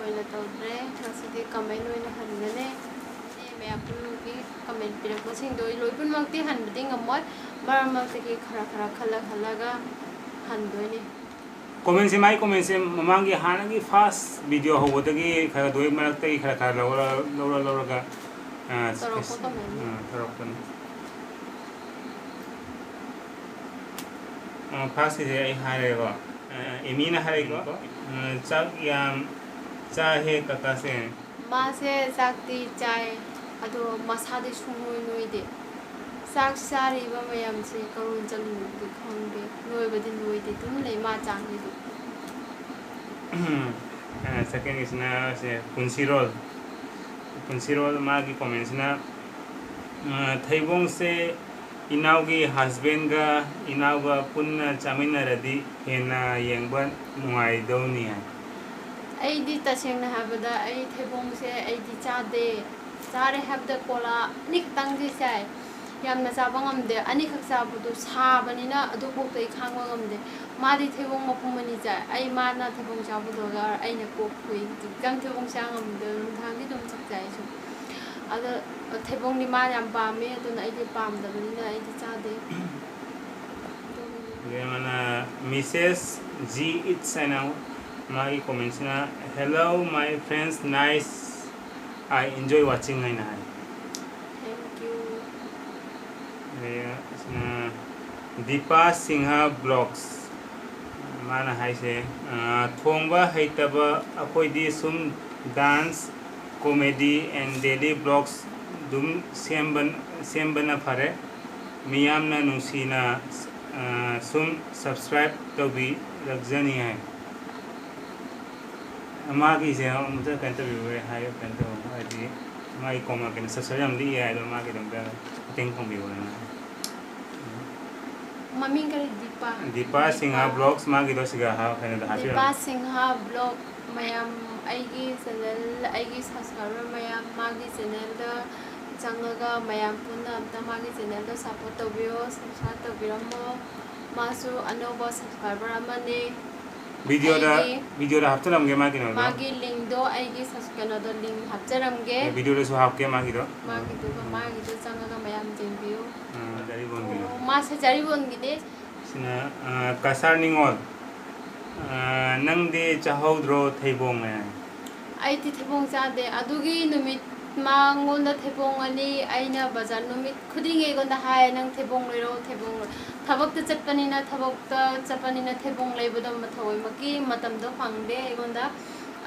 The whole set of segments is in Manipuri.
oina tawdre ngasidi comment oina hangane mayam pulgi comment pirakpa singdo loipun makti hanbadi ngamoi maramakti ki khara khalaga handoine comment se mai comment se mamangi hanagi fast video hobodagi khara doi maraktai khara laura ga tarokko comment tarokkan fast is ai harego emina harego chak yam chahe kakase mase sakti chai ado masade sungoi noide sak sari ba mayam se karun chalu du khangde noi badi noide tum lei ma changni du second is na se punsirol magi comments na thaibong se inaugi husband ga inauga punna chaminaradi hena yengba nuai doni ai di tasengna habada ai thebong se ai di chare habda kola nik tang di sai yamna chaba ngamde ani khak chabudu sabanina adu boktai khangwa ngamde madi thebong mapumani ja ai mana thebong chabudu ga aina kokhui gang thebong sang ngamde thangdi dum chakjai su ada thebong ni ma yam pame aduna ai di pamdabani ai di chade mana Mrs. G it's now my comments na hello my friends nice I enjoy watching I na thank you Deepa Singha blogs mana hai se thongba haitaba akoi di sum dance comedy and daily blogs dum sembana phare miyam na nusina sum subscribe taubi rakjani hai Magi se amta kanta biwe hai kanta adi mai koma kan subscribe am di hai do magi dum da teng kong biwe na maming kare Deepa Singha blogs magi do siga ha kana da hafi Deepa Singha blog mayam eigi channel eigi subscriber mayam magi channel da changaga mayam punna amta magi channel da support taubiu subscribe taubiramo masu anoba subscriber amane video da hafcharamge magi no magi link do eigi subscribe do link hafcharamge video da so hafke magi do changaga mayam jengbiu jari bongi masa jari bongi de sina kasar ningol nang de chahodro theibong na ai ti thebong cha de adugi numit mangon da thebong ani aina bazar numit khudinge gon da hai nang thebong lero thebong thabak ta chatpanina thebong leibodo mathoi maki matam do phangde gon da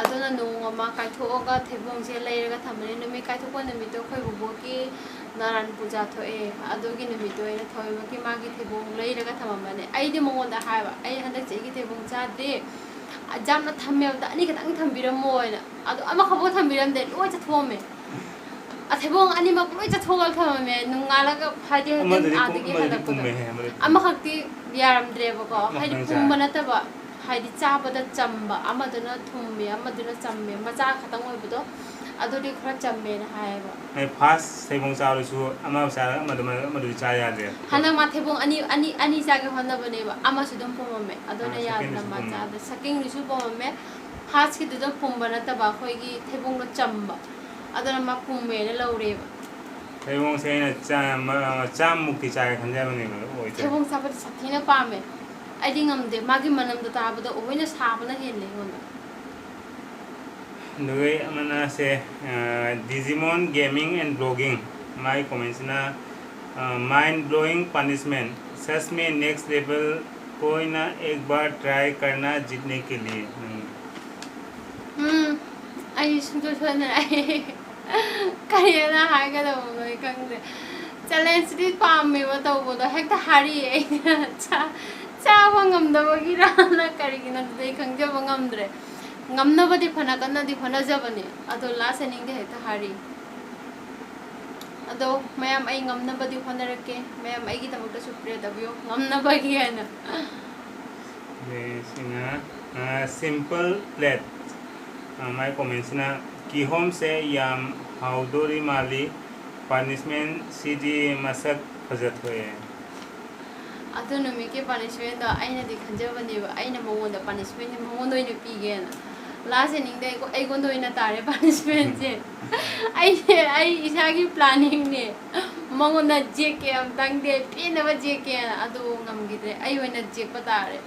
aduna nong ma kai thoga thebong se leiraga thamane numi kai thokwa numi to khoi bubo ki naran puja thoe adugi numi to ina thoi maki magi thebong leiraga thamamane ai de mongon da hai ba ai handa chegi thebong cha de jamna thamme da ani kadang thambiramo ina adu ama khabo thambiram de loi cha thome a thebong ani ma loi cha thogal thamame nungalaga phadi adigi hadakko ama khakti yaram dreba ko haidi pumbana taba haidi chabada chamba amaduna thumme amaduna chamme macha khatang oibudo aduri khara chamme na haiba ai fast thebong charu su ama sa madu cha ya de hana ma thebong ani jaga honna bane ba ama su dum pomame aduna ya na ma cha da saking ni su pomame fast ki dum pombana taba khoi gi thebong no chamba aduna ma pumme na laure ba thebong se na cham mukti cha khanja bane ba oi thebong sa ba sathina pame ai ding amde magi manam da tabada oina sabana helle honna Nui amana se Digimon gaming and blogging my comments na mind blowing punishment सच में next level कोई ना एक बार try करना जीतने के लिए ai sundu thona ai kariana haga da moi kangde challenge di pamme ba to bo da hekta hari ai cha bangam da ba gira na kari gina dei khangja bangam dre ngamna badi phana kanna di phana jabani ado la sening de hekta hari ado mayam ai ngamna badi phana rake mayam ai gi tamok da supre dabyo ngamna ba gi ana sina simple plate my comments na ki home se yam haudori mali punishment cd masak phajat hoye ado no me ke punishment da aina di khanja bani ba aina mongon da punishment ni mongon doi no pige na last ending day I go do ina tare punishment je I isagi planning ne mangona je ke am tang de pina ba je ke adu ngam gidre I wena je pa tare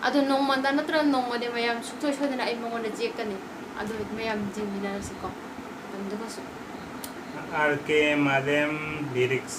adu nong manda natra nong de mayam sukto shodina I mangona je kani adu mayam jimina siko andu ko RK Madam lyrics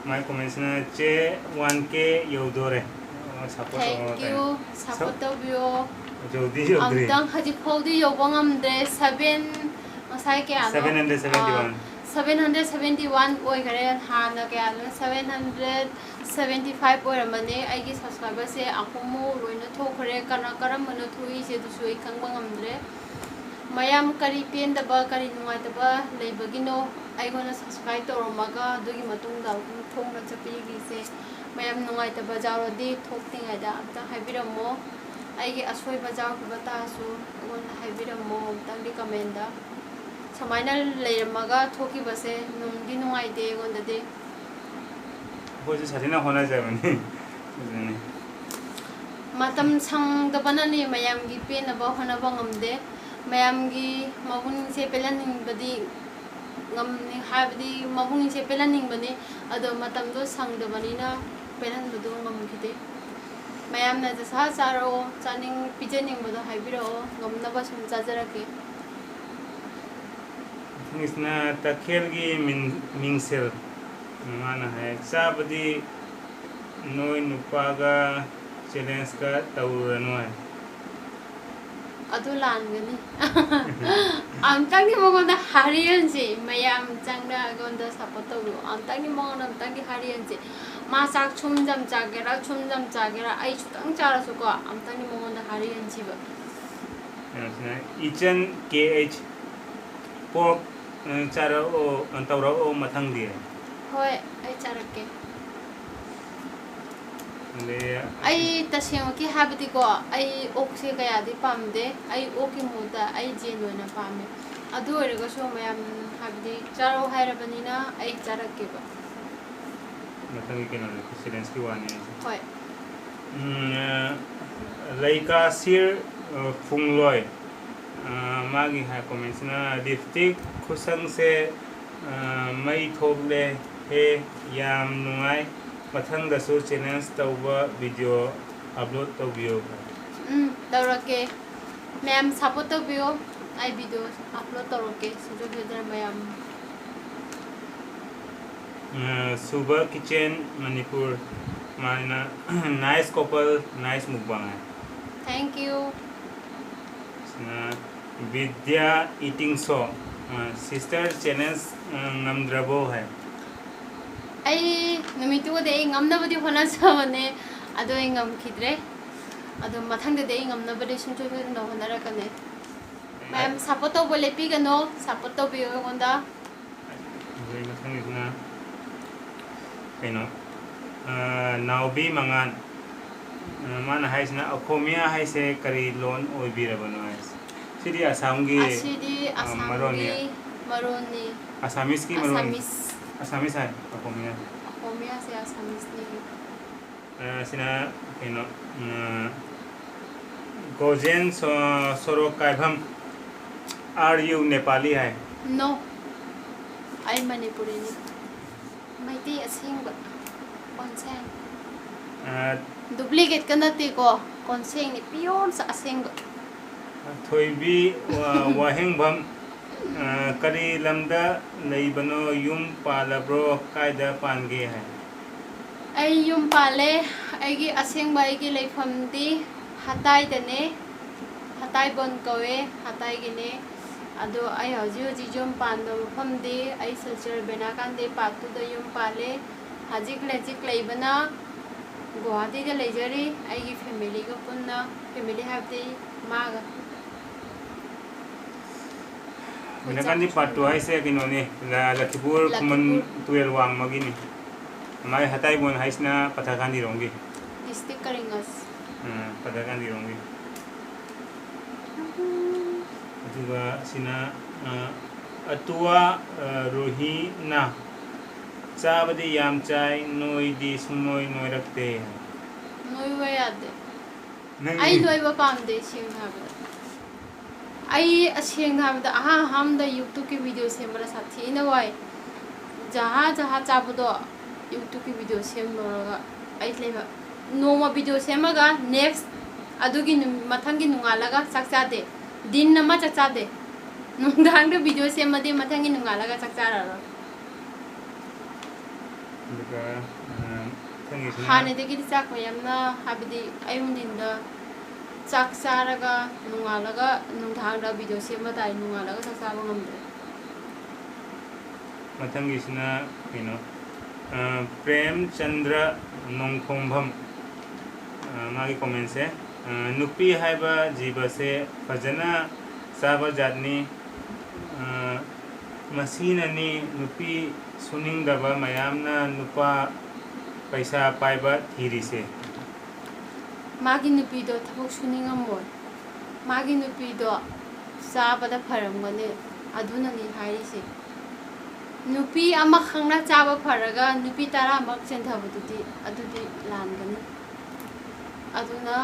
my comments na che 1K yodore support thank you support taubiu jodi jodi amtang haji phodi yobang amde 7 masai ke ano 771 oi gare hana ke ano 775 oi ramane aigi subscriber se akumu loina thokre kana karam mano thui se du sui khangbang amdre mayam kari pen da ba kari nungai da ba leibagino ai gona subscribe to romaga dugi matung da thong na chapi gi se mayam nungai da ba jaro di thok ting ai da amta haibiramo aigi asoiba jaw ko bata su gona haibiramo amtang di comment da samaina leiramaga thoki base nungdi nungai de gonda de hoje sarina hona jabani matam sang da banani mayam gi pen na ba hona ba ngamde mayam gi mabun se pelaning badi ngam ni habdi mabun se pelaning bani ado matam do sang da banina pelan do ngam khite mayam na sa saro chaning pijening bodo haibiro ngam na ba sum chajarake इसना तखेल की मिंगसेल माना है साबदी नोई नुपागा चैलेंज का तौरनो है adu langani amtang ni mongonda harian je mayam changda gonda support to amtang ni mongon amtang ki harian je ma sak chumjam chagera ai chutang chara su ko amtang ni mongonda harian ji ba इचन KH pork chara o taura o mathang di hoi ai charake le ai taseng ki habdi ko ai ok se kaya di pamde ai ok muda ai jeno na pame adu erego so mayam habdi charo hairabanina ai charake ba mathang ki no silence ki wani hoi laika sir fungloi Magi ha comments na diptik khusang se mai thoble he yam nungai mathang da su channel tauba video upload taubiu taurake ma'am support taubiu ai video upload taurake sujo bhedra mayam Suba kitchen Manipur mana nice couple nice mukbang hai thank you Vidya eating show sister channels ngamdrabo hai ai numitu de ngamna badi hona sabane ado ngam khidre ado mathang de ngamna badi sunjo no honara kane ma'am support to bole pi gano support to bi gonda mathang isna kaino naubi mangan mana haisna akhomia haise kari loan oibirabano hais sidi asamgi maroni asamis ki maroni asamis hai akhomia se asamis ni sina kaino gojen soro kaibham are you Nepali hai no ai Manipuri ni maiti asing ba konseng duplicate kana ti ko konseng ni pure sa asing ba thoibi wahengbam kari lamda leibano yum palabro kaida pange hai ai yum pale aigi asing ba aigi leifam di hatai dane hatai bon kowe hatai gine ado ai hoji jom pando pham di ai silchar bena kan de patu da yum pale hajik leibana Guwahati da lejari aigi family ga punna family habdi maga minakan di patu hai se kinone la Lathipur kuman 12 wang magini mai hatai bon haisna pathakan di rongi district Karingas pathakan di rongi aduga sina atua rohi na Sabadi yam chai noi di sumoi noi rakte noi wa yade ai noi ba pam de sing ha ai aseng na da aha ham da YouTube ki video sem bala sathi na wai jaha jaha chabudo YouTube ki video sem loraga ai leba noma video semaga next adugi mathangi nungalaga sakchade din nama chachade nungdang da video semadi mathangi nungalaga sakchara duga thangi sina hane de gi chak mayamna habidi ayum din da chak charaga nungalaga nungdang da video semadai nungalaga sakchaba ngamde mathangi sina kino prem chandra nongkhongbam magi comment se nupi haiba jiba se fajana saba jatni masina ni nupi suning daba mayamna nupa paisa paiba thiri se magi nupi do thabok suning amoi magi nupi do saba da pharamgane aduna ni hairi se nupi ama khangna chaba pharaga nupi tara mak chendhabududi adudi langani aduna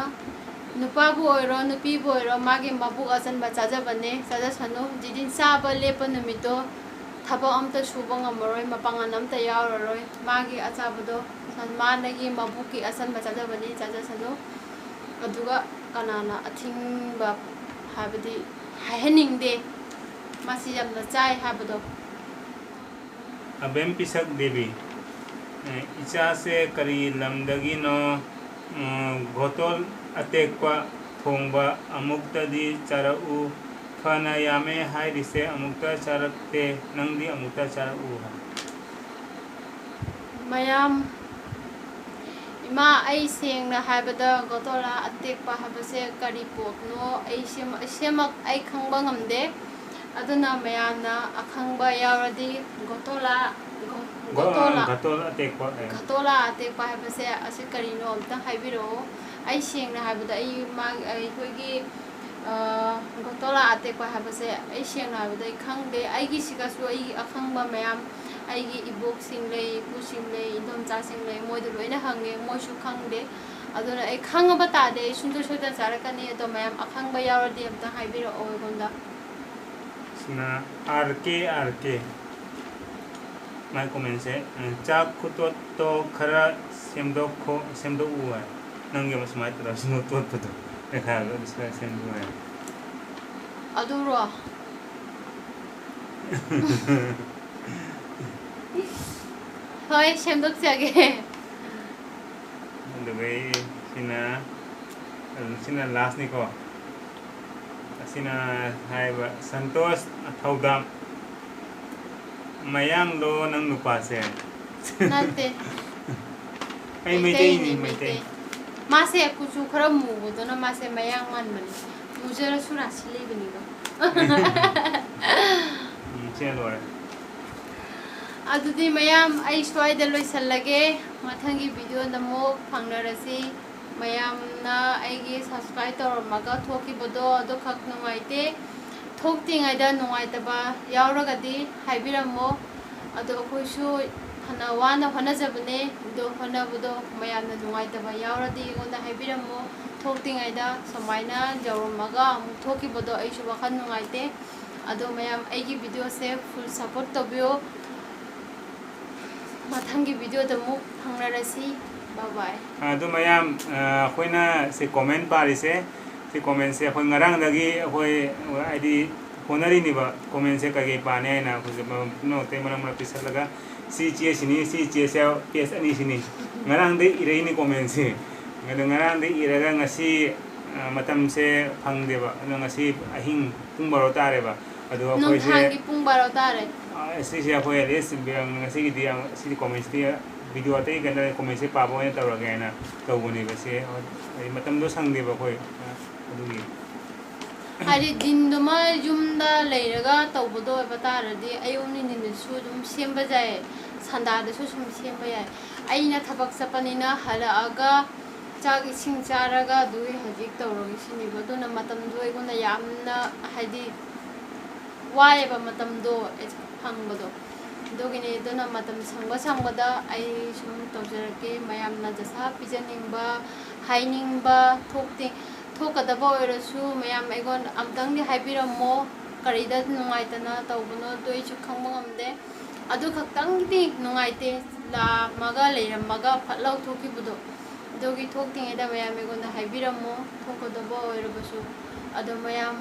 nupa bu oiro nupi bu oiro magi mabu asan ba chaja bane chaja sanu jidin saba lepa numito thabo amta suba ngamoroi mapangan amta yauroroi magi achabudo sanmanagi mabu ki asan ba chaja bane chaja sanu aduga kanana athing ba habidi hahening de masi jamna chai habado abem pisak devi icha se kari lamdagi no gotol atekpa thongba amukta di charau phana yame hai rise amukta charakte nangdi amukta charau mayam ima ai sengna habada gotola atekpa habase kari potno ai semak ai khangba ngamde aduna mayamna akhangba yauradi gotola atekpa habase ase karino amta haibiro ai sengna habada ai koigi gotola atekpa habase ai sengna habada ai khangde aigi sigasu ai akhangba mayam aigi ibok singlei pu singlei indom cha singlei moidu loina hange moisu khangde aduna ai khangaba tade sundu soda charakani to mayam akhangba yauradi amta haibiro oigonda sina RK my comment se chak kuto to khara semdo uwa nangge mas mai tra sino to to ekha ga disra semdo hai aduro hoy semdok jage dugai sina last ni ko sina haiba santosh thaudam mayang lo nang nupa se nate ai mete ni mete mase kuchu khara mu do na mase mayang man man mujara sura sile bini ba chelo adudi mayam ai swai da loisallage mathangi video namo phangnarasi mayam na aigi subscribe tormaga thoki bodo ado khak numaite thoktingai da nuaitaba yauragadi haibiramo ado khoisu hana wana honajabane do honabudo mayamna nuaitaba yauradi gonda haibiramo thoktingai da samaina jawramaga thoki bodo aisu bakhan nuaite ado mayam aigi video se full support taubiu mathangi video da mu phangnarasi bye bye adu mayam khoina se comment pari se comment se khoi ngarang dagi khoi id honari ni ba comment se kage pane na khoi no te manam na pisat laga si che sini se ps ani sini ngarang de irei ni comment se ngarang de iraga ngasi matam se phang de ba ngasi ahing pung baro tare ba adu khoi se nong pung baro tare si se khoi res biang ngasi gi dia si comment dia video ate gana comment se pabo ya tawra na tawboni ba se ai matam do sang de ba khoi adugi hari dinduma jumda leiraga tawbodo bataradi ayoni nindu su dum semba jai sanda da su sum semba yai aina thabak sapanina halaga chak ising charaga dui hajik tawrogi sini boduna matam do igona yamna hadi wae ba matam do phangbodo dogini dona matam sangba ai sum tawjarake mayamna jasa pijaningba hainingba thokting थोकदबो ओइरसु मयाम एगोन अमतंग हाइबिरमो करीदा नुंगाइतना तौबनो दोइसु खंबो ngamde adu khaktang di nungaite la maga leiramaga phatlau thokibudo dogi thoktingeda mayam egonda haibiramo thokodabo oirabasu adu mayam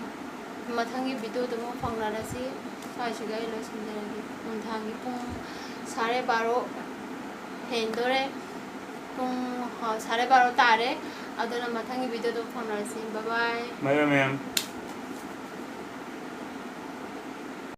mathangi video damo phangnarasi saisiga ilosinderagi nunthangi pung 12:30 hendore pung 12:30 tare aduna mathangi video do phangnarasi bye bye Bye bye ma'am.